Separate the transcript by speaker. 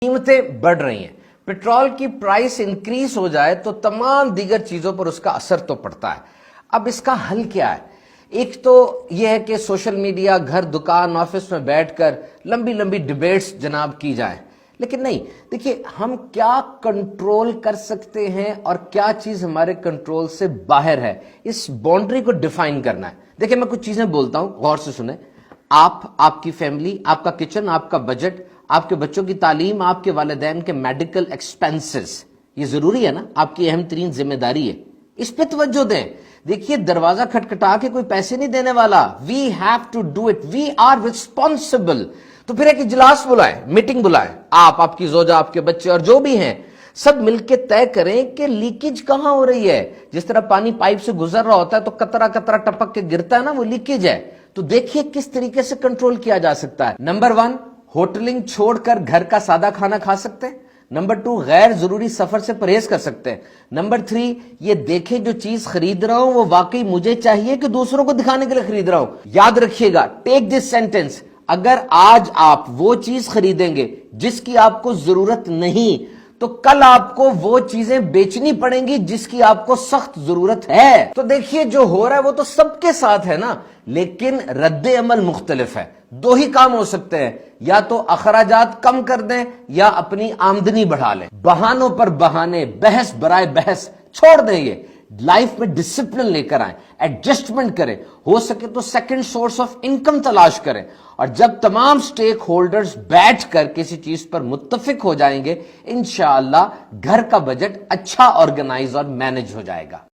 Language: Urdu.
Speaker 1: قیمتیں بڑھ رہی ہیں، پیٹرول کی پرائس انکریز ہو جائے تو تمام دیگر چیزوں پر اس کا اثر تو پڑتا ہے۔ اب اس کا حل کیا ہے؟ ایک تو یہ ہے کہ سوشل میڈیا، گھر، دکان، آفس میں بیٹھ کر لمبی لمبی ڈیبیٹس جناب کی جائیں، لیکن نہیں، دیکھیے ہم کیا کنٹرول کر سکتے ہیں اور کیا چیز ہمارے کنٹرول سے باہر ہے، اس باؤنڈری کو ڈیفائن کرنا ہے۔ دیکھیں میں کچھ چیزیں بولتا ہوں، غور سے سنیں۔ آپ کی فیملی، آپ کا کچن، آپ کا بجٹ، آپ کے بچوں کی تعلیم، آپ کے والدین کے میڈیکل ایکسپینسز، یہ ضروری ہے نا، آپ کی اہم ترین ذمہ داری ہے، اس پہ توجہ دیں۔ دیکھیے دروازہ کھٹکھٹا کے کوئی پیسے نہیں دینے والا، we have to do it, we are responsible. تو پھر ایک اجلاس بلائیں، میٹنگ بلائیں، آپ کی زوجہ، آپ کے بچے اور جو بھی ہیں، سب مل کے طے کریں کہ لیکیج کہاں ہو رہی ہے۔ جس طرح پانی پائپ سے گزر رہا ہوتا ہے تو قطرہ قطرہ ٹپک کے گرتا ہے نا، وہ لیکیج ہے۔ تو دیکھیے کس طریقے سے کنٹرول کیا جا سکتا ہے۔ نمبر 1، ہوٹلنگ چھوڑ کر گھر کا سادہ کھانا کھا سکتے ہیں۔ نمبر 2، غیر ضروری سفر سے پرہیز کر سکتے ہیں۔ نمبر 3، یہ دیکھیں جو چیز خرید رہا ہوں وہ واقعی مجھے چاہیے کہ دوسروں کو دکھانے کے لیے خرید رہا ہوں۔ یاد رکھیے گا، ٹیک دس سینٹینس، اگر آج آپ وہ چیز خریدیں گے جس کی آپ کو ضرورت نہیں تو کل آپ کو وہ چیزیں بیچنی پڑیں گی جس کی آپ کو سخت ضرورت ہے۔ تو دیکھیے جو ہو رہا ہے وہ تو سب کے ساتھ ہے نا، لیکن رد عمل مختلف ہے۔ دو ہی کام ہو سکتے ہیں، یا تو اخراجات کم کر دیں یا اپنی آمدنی بڑھا لیں۔ بہانوں پر بہانے، بحث برائے بحث چھوڑ دیں، یہ لائف میں ڈسپلن لے کر آئیں، ایڈجسٹمنٹ کریں، ہو سکے تو سیکنڈ سورس آف انکم تلاش کریں، اور جب تمام سٹیک ہولڈرز بیٹھ کر کسی چیز پر متفق ہو جائیں گے، انشاءاللہ گھر کا بجٹ اچھا آرگنائز اور مینج ہو جائے گا۔